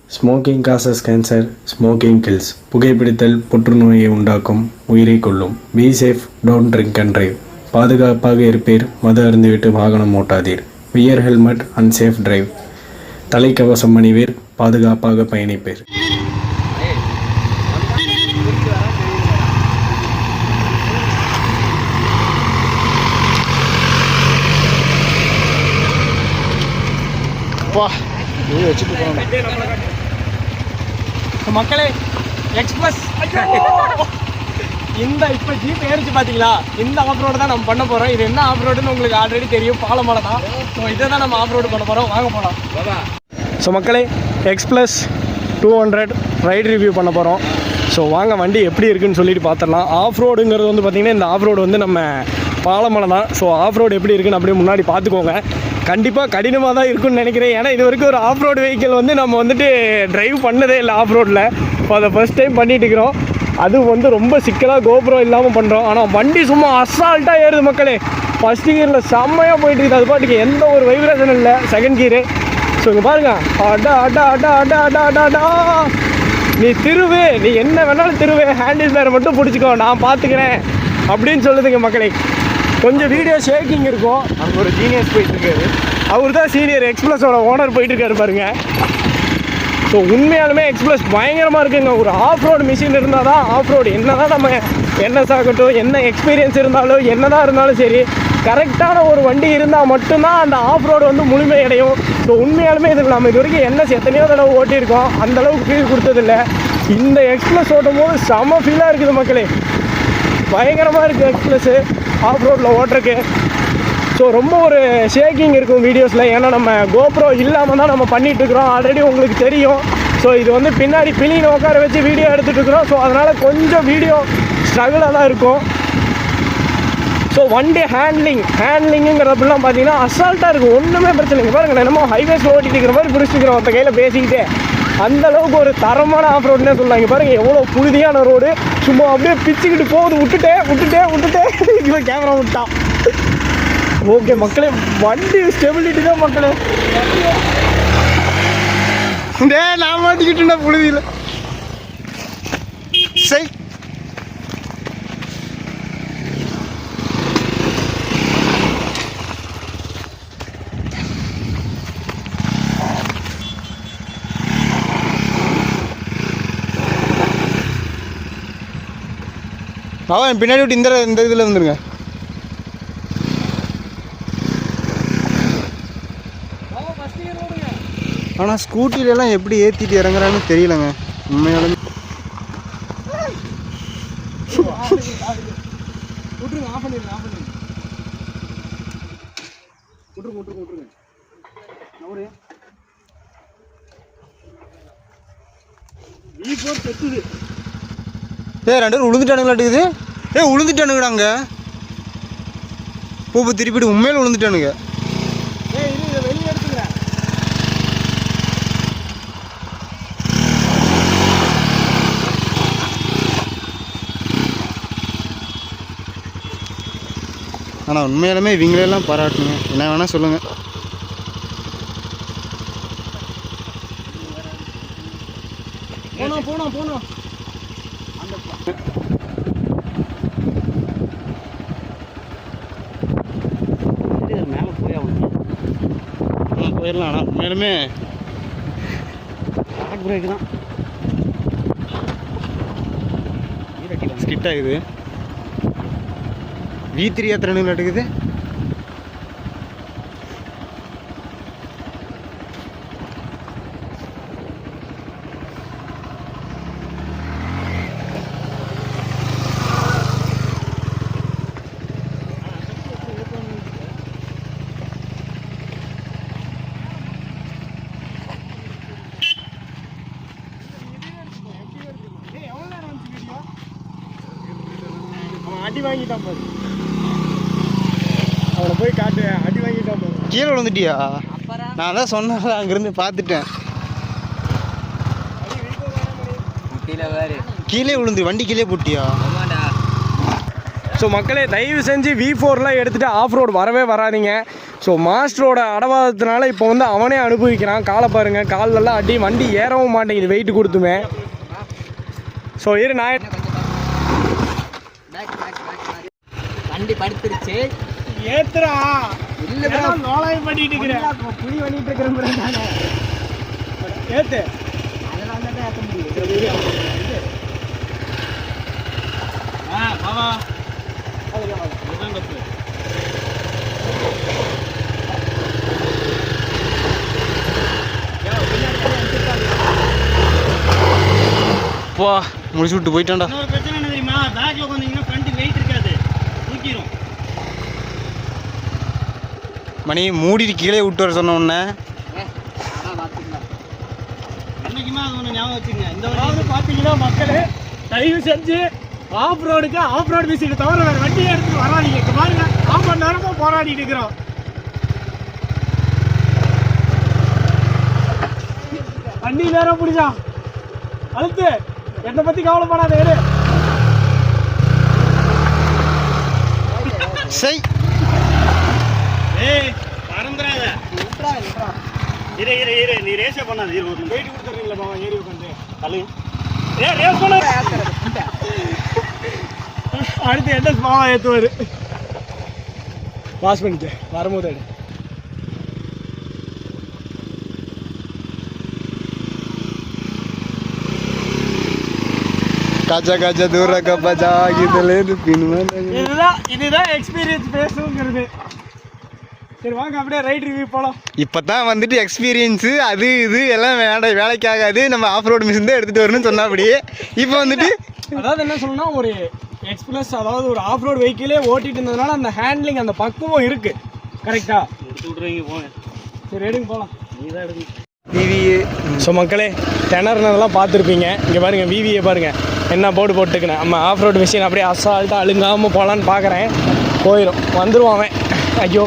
Smoking causes cancer, smoking kills. புகைப்பிடித்தல் புற்றுநோயை உண்டாக்கும், உயிரை கொல்லும். Be safe, don't drink and drive. பாதுகாப்பாக இருப்பீர், மது அருந்திவிட்டு வாகனம் ஓட்டாதீர். Wear helmet and safe drive. தலைக்கவசம் அணிவீர், பாதுகாப்பாக பயணிப்பீர். மக்களே, எக்ஸ்பிரஸ் இந்த இப்போ ஜீப் ஏறிச்சு பார்த்தீங்களா, இந்த ஆஃப் ரோடு தான் நம்ம பண்ண போகிறோம். இது என்ன ஆஃப் ரோடுன்னு உங்களுக்கு ஆல்ரெடி தெரியும், பாலமலை தான். ஸோ இதை தான் நம்ம ஆஃப் ரோடு பண்ண போகிறோம். வாங்க போகலாம். ஸோ மக்களே, எக்ஸ்பிரஸ் 200 ரைடு ரிவ்யூ பண்ண போகிறோம். ஸோ வாங்க வண்டி எப்படி இருக்குன்னு சொல்லிட்டு பார்த்துடலாம். ஆஃப் ரோடுங்கிறது வந்து பார்த்திங்கன்னா, இந்த ஆஃப் ரோடு வந்து நம்ம பாலமலை தான். ஸோ ஆஃப் ரோடு எப்படி இருக்குன்னு அப்படியே முன்னாடி பார்த்துக்கோங்க. கண்டிப்பாக கடினமாக தான் இருக்குன்னு நினைக்கிறேன். ஏன்னா இது வரைக்கும் ஒரு ஆஃப் ரோடு வெஹிக்கிள் வந்து நம்ம வந்துட்டு ட்ரைவ் பண்ணதே இல்லை ஆஃப் ரோட்டில். இப்போ அதை ஃபஸ்ட் டைம் பண்ணிட்டு இருக்கிறோம். அது வந்து ரொம்ப சிக்கலாக கோப்ரோ இல்லாமல் பண்ணுறோம். ஆனால் வண்டி சும்மா அசால்ட்டாக ஏறுது மக்களே. ஃபஸ்ட் கியரில் செம்மையாக போயிட்டு இருக்குது. அது பாட்டுக்கு எந்த ஒரு வைப்ரேஷன் இல்லை. Second gear. ஸோ இங்கே பாருங்கள், அடா அடா அடா அடா அடா அடா அடா. நீ திருவு, நீ என்ன வேணாலும் திருவு, ஹேண்டில் பேரை மட்டும் பிடிச்சிக்கோ, நான் பார்த்துக்கிறேன் அப்படின்னு சொல்லுதுங்க மக்களே. கொஞ்சம் வீடியோ ஷேக்கிங் இருக்கும். அங்கே ஒரு ஜீனியஸ் போயிட்டுருக்காரு. அவர் தான் சீனியர் எக்ஸ்பிரஸோட ஓனர் போயிட்டுருக்காரு பாருங்க. ஸோ உண்மையாலுமே எக்ஸ்பிரஸ் பயங்கரமாக இருக்குங்க. ஒரு ஆஃப் ரோடு மிஷின் இருந்தால் தான் ஆஃப் ரோடு என்ன தான் நம்ம என்எஸ் ஆகட்டும், என்ன எக்ஸ்பீரியன்ஸ் இருந்தாலும், என்ன தான் இருந்தாலும் சரி, கரெக்டான ஒரு வண்டி இருந்தால் மட்டும்தான் அந்த ஆஃப் ரோடு வந்து முழுமையடையும். ஸோ உண்மையாலுமே இதில் நம்ம இது வரைக்கும் என்எஸ் எத்தனையோ தடவை ஓட்டியிருக்கோம், அந்தளவுக்கு ஃபீல் கொடுத்ததில்லை. இந்த எக்ஸ்பிரஸ் ஓட்டும் போது செம ஃபீலாக இருக்குது மக்களே. பயங்கரமாக இருக்குது எக்ஸ்பிரஸ்ஸு ஆஃப் ரோட்டில் ஓட்டுறக்கு. ஸோ ரொம்ப ஒரு ஷேக்கிங் இருக்கும் வீடியோஸில். ஏன்னா நம்ம கோப்ரோ இல்லாமல் தான் நம்ம பண்ணிகிட்ருக்குறோம், ஆல்ரெடி உங்களுக்கு தெரியும். ஸோ இது வந்து பின்னாடி பிளின்னு உட்கார வச்சு வீடியோ எடுத்துகிட்ருக்குறோம். ஸோ அதனால் கொஞ்சம் வீடியோ ஸ்ட்ரகிளாக தான் இருக்கும். ஸோ வண்டி ஹேண்ட்லிங்குங்கிறப்பெல்லாம் பார்த்தீங்கன்னா அசால்ட்டாக இருக்கும். ஒன்றுமே பிரச்சனை இல்லை. பாருங்கள், என்னமோ ஹைவேஸ் ஓட்டிகிட்டு இருக்கிற மாதிரி பிடிச்சிருக்கிறோம் அந்த கையில் பேசிக்கிட்டே. அந்தளவுக்கு ஒரு தரமான ஆஃப் ரோடுன்னே சொல்லலாம். பாருங்கள் எவ்வளோ புழுதியான ரோடு. சும்மா அப்படியே பிச்சுக்கிட்டு போகுது. விட்டுட்டே கேமரா விட்டான். ஓகே மக்களே, வண்டி ஸ்டெபிலிட்டி தான் மக்களே. நான் மாட்டிக்கிட்டேன்னா புழுதியில் சரி. அவன் பின்னாடி விட்டு இந்த இதில் வந்துருங்க. ஆனால் ஸ்கூட்டிலெலாம் எப்படி ஏற்றிட்டு இறங்குறான்னு தெரியலங்க உண்மையாலுமே. ரெண்டு பேரும் விழுந்துட்டானுங்களாட்டுக்குது. விழுந்துட்டானுங்கடாங்க. பூப்பு திருப்பிட்டு உண்மையில விழுந்துட்டானுங்க. ஆனால் உண்மையாலுமே இவங்களெல்லாம் பாராட்டுங்க. என்ன வேணால் சொல்லுங்கள். போனோம் மேலே போயிடலாம். ஆனால் உண்மையாலுமே பிரேக் தான் ஸ்கிட் ஆகுது. V3 எத்தனை நடக்குது. அடி வாங்கிட்டான் பாரு. அவனை போய் காட்டு. அடி வாங்கிட்டான் பாரு. கீழே விழுந்துட்டியா? நான் தான் சொன்னேன், அங்கேருந்து பார்த்துட்டேன். கீழே விழுந்து வண்டி கீழே போட்டியா? ஸோ மக்களே, தயவு செஞ்சு V4லாம் எடுத்துகிட்டு ஆஃப் ரோடு வரவே வராதிங்க. ஸோ மாஸ்டரோட அடவாதத்தினால இப்போ வந்து அவனே அனுபவிக்கிறான். காலை பாருங்கள், காலெல்லாம் அடி, வண்டி ஏறவும் மாட்டேங்குது வெயிட் கொடுத்துமே. ஸோ இரு நான் வண்டி படுத்துருச்சு. ஏத்துறா இல்லை நோலாய் பண்ணிட்டு இருக்கிறேன், புளி பண்ணிட்டு இருக்கிறேன். ஏத்து அதனால தான் ஏற்ற முடியும். பாவா போ முடிச்சு விட்டு போயிட்டான்டா. இன்னொரு பிரச்சனை என்ன தெரியுமா, பேக்ல உட்காந்தீங்கன்னா ஃப்ரண்ட் வெயிட் இருக்காது, தூக்கிடும். மணி மூடிட்டு கீழே விட்டு வர சொன்ன உடனே என்னைக்குமே அது ஒன்று ஞாபகம் வச்சுங்க. இந்த வந்து பார்த்தீங்கன்னா மக்களே, தயவு செஞ்சு ஆஃப் ரோடுக்கு ஆஃப் ரோடு மிஷினை தவிர வேறு வண்டியை எடுத்துட்டு வராதீங்க. இப்போ பாருங்க, 1/2 மணி நேரமாக போராடிட்டு இருக்கிறோம். வண்டி நேரம் பிடிச்சா அழுத்து, என்னை பற்றி கவலைப்படாத. எடு சை ஏய் பறந்துடாத. இரு இரு இரு, நீ ரேஸே பண்ணாத. வெயிட் கொடுத்துறீங்களா பாவா, ஏறி உட்காந்து தள்ளு. ரேஸ் பண்ண அடுத்து என்ன பாவா ஏற்றுவார். பாஸ் பண்ணிட்டு வரும்போது எடு. காச்சா காச்சா தூர கப்பாச்சா இதுலேருந்து பின்னுமா. இதுதான் எக்ஸ்பீரியன்ஸ் பேசணுங்கிறது. சரி வாங்க அப்படியே ரைட் ரிவ்யூ போகலாம். இப்போ தான் வந்துட்டு எக்ஸ்பீரியன்ஸு அது இது எல்லாம் வேலைக்கு ஆகாது, நம்ம ஆஃப் ரோடு மிஷின் தான் எடுத்துகிட்டு வரணும்னு சொன்னாப்படி. இப்போ வந்துட்டு அதாவது என்ன சொல்லணும்னா, ஒரு எக்ஸ்பிரஸ் அதாவது ஒரு ஆஃப் ரோடு வெஹிக்கிளே ஓட்டிட்டு இருந்ததுனால அந்த ஹேண்ட்லிங் அந்த பக்குவம் இருக்குது. கரெக்டாக எடுத்து விட்றீங்க, போங்க. சரி எடுங்க போகலாம். நீ தான் எடுங்க. விவிஏ. ஸோ மக்களே, திணறுனதெல்லாம் பார்த்துருப்பீங்க. இங்கே பாருங்கள், விவிஏ பாருங்கள் என்ன போர்டு போட்டுக்கினேன். நம்ம ஆஃப் ரோடு மிஷின் அப்படியே அசால்ட்டாக அழுங்காமல் போகலான்னு பார்க்குறேன். போயிடும், வந்துடுவான் அவன். ஐயோ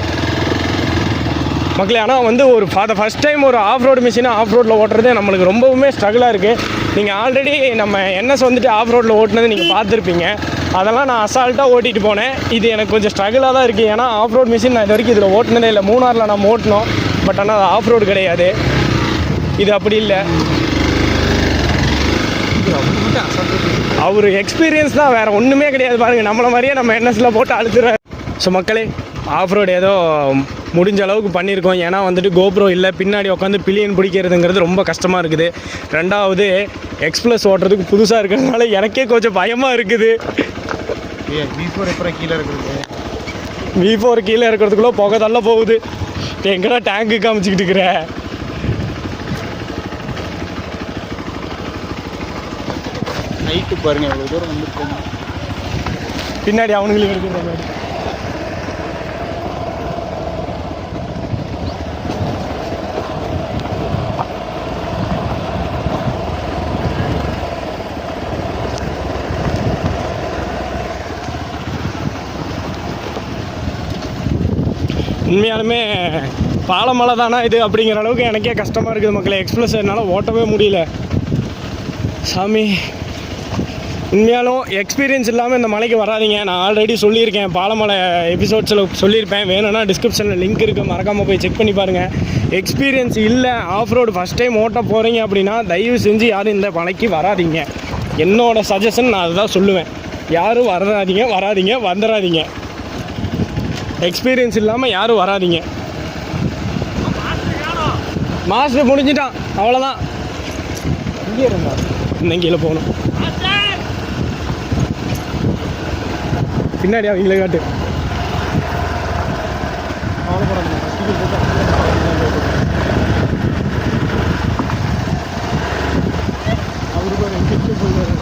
மக்களே, ஆனால் வந்து ஒரு ஃபார் த ஃபஸ்ட் டைம் ஒரு ஆஃப் ரோடு மிஷினை ஆஃப் ரோட்டில் ஓட்டுறது நம்மளுக்கு ரொம்பவுமே ஸ்ட்ரகிளாக இருக்குது. நீங்கள் ஆல்ரெடி நம்ம என்எஸ் வந்துட்டு ஆஃப் ரோட்டில் ஓட்டினது நீங்கள் பார்த்துருப்பீங்க. அதெல்லாம் நான் அசால்ட்டாக ஓட்டிகிட்டு போனேன். இது எனக்கு கொஞ்சம் ஸ்ட்ரகிளாக தான் இருக்குது. ஏன்னா ஆஃப் ரோடு மிஷின் நான் இது வரைக்கும் இதில் ஓட்டினதே இல்லை. மூணாரில் நம்ம ஓட்டினோம், பட் ஆனால் அது ஆஃப் ரோடு கிடையாது. இது அப்படி இல்லை, அவர் எக்ஸ்பீரியன்ஸ் தான், வேறு ஒன்றுமே கிடையாது. பாருங்கள், நம்மளை மாதிரியே நம்ம என்எஸில் போட்டு அழுத்துறாரு. ஸோ மக்களே, ஆஃப் ரோடு ஏதோ முடிஞ்ச அளவுக்கு பண்ணியிருக்கோம். ஏன்னா வந்துட்டு கோப்ரோ இல்லை, பின்னாடி உட்காந்து பில்லியன் பிடிக்கிறதுங்கிறது ரொம்ப கஷ்டமாக இருக்குது. ரெண்டாவது எக்ஸ்பிரஸ் ஓட்டுறதுக்கு புதுசாக இருக்கிறதுனால எனக்கே கொஞ்சம் பயமாக இருக்குது. V4 எப்போ கீழே இருக்குது, V4 கீழே இருக்கிறதுக்குள்ளே புகை தள்ள போகுது. எங்கடா டேங்க்கு காமிச்சிக்கிட்டு இருக்கிற. நைட்டு பாருங்கள் எவ்வளோ தூரம் வந்துருக்கோம். பின்னாடி அவனுங்களுக்கு இருக்கிற மாதிரி. உண்மையாலுமே பாலமலை தானே இது அப்படிங்கிற அளவுக்கு எனக்கே கஷ்டமாக இருக்குது மக்களே. எக்ஸ்பிரஸ் என்னால் ஓட்டவே முடியல சாமி. உண்மையாலும் எக்ஸ்பீரியன்ஸ் இல்லாமல் இந்த மலைக்கு வராதிங்க. நான் ஆல்ரெடி சொல்லியிருக்கேன், பாலமலை எபிசோட்ஸில் சொல்லியிருப்பேன். வேணும்னா டிஸ்கிரிப்ஷனில் லிங்க் இருக்குது, மறக்காமல் போய் செக் பண்ணி பாருங்கள். எக்ஸ்பீரியன்ஸ் இல்லை, ஆஃப் ரோடு ஃபஸ்ட் டைம் ஓட்ட போகிறீங்க அப்படின்னா தயவு செஞ்சு யாரும் இந்த மலைக்கு வராதிங்க. என்னோடய சஜஷன் நான் அதுதான் சொல்லுவேன். யாரும் வராதிங்க வந்துடாதீங்க. எக்ஸ்பீரியன்ஸ் இல்லாமல் யாரும் வராதிங்க. மாஸ்டர் முடிஞ்சிட்டான், அவ்வளோதான். இங்கே இருந்தா இன்னும் கீழே போகணும். பின்னாடி அவங்களே காட்டு. அவருக்கு ஒரு எங்கேயும் போயிடுவார்.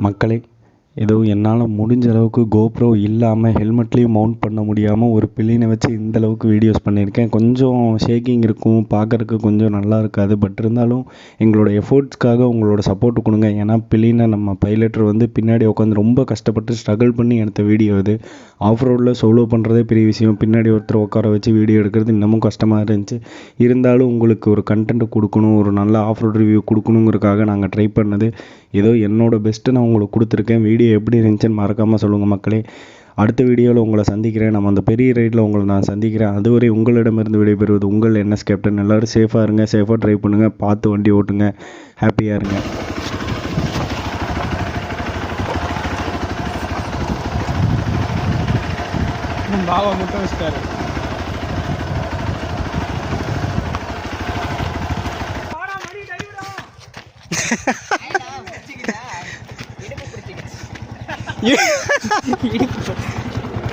மக்களே, ஏதோ என்னால் முடிஞ்ச அளவுக்கு கோப்ரோ இல்லாமல் ஹெல்மெட்லேயும் மவுண்ட் பண்ண முடியாமல் ஒரு பில்லியனை வச்சு இந்த அளவுக்கு வீடியோஸ் பண்ணியிருக்கேன். கொஞ்சம் ஷேக்கிங் இருக்கும், பார்க்குறதுக்கு கொஞ்சம் நல்லா இருக்காது. பட் இருந்தாலும் எங்களோட எஃபோர்ட்ஸ்க்காக உங்களோட சப்போர்ட் கொடுங்க. ஏன்னா பில்லியனை நம்ம பைலட்டர் வந்து பின்னாடி உட்காந்து ரொம்ப கஷ்டப்பட்டு ஸ்ட்ரகிள் பண்ணி எடுத்த வீடியோ இது. ஆஃப் ரோடில் சோலோ பண்ணுறதே பெரிய விஷயம், பின்னாடி ஒருத்தர் உட்கார வச்சு வீடியோ எடுக்கிறது இன்னமும் கஷ்டமாக இருந்துச்சு. இருந்தாலும் உங்களுக்கு ஒரு கண்டென்ட் கொடுக்கணும், ஒரு நல்ல ஆஃப் ரோட் ரிவ்யூ கொடுக்கணுங்கிறதுக்காக நாங்கள் ட்ரை பண்ணது. ஏதோ என்னோட பெஸ்ட்டு நான் உங்களுக்கு கொடுத்துருக்கேன். வீடியோ எப்படி இருந்துச்சுன்னு மறக்காமல் சொல்லுங்கள் மக்களே. அடுத்த வீடியோவில் உங்களை சந்திக்கிறேன். நம்ம அந்த பெரிய ரைடில் உங்களை நான் சந்திக்கிறேன். அதுவரை உங்களிடமிருந்து விடைபெறுவது உங்கள் NS கேப்டன். எல்லோரும் சேஃபாக இருங்க, சேஃபாக ட்ரைவ் பண்ணுங்கள், பார்த்து வண்டி ஓட்டுங்க, ஹாப்பியாக இருங்க. பாவா முட்டை வச்சிட்டாரு.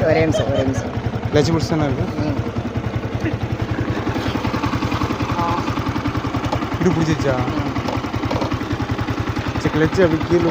ஒரே நிமிஷம் லட்சம் முடிச்சு தானே இருக்கு. இது பிடிச்சிருச்சா? சரி கிளச்சு அப்படி கீழே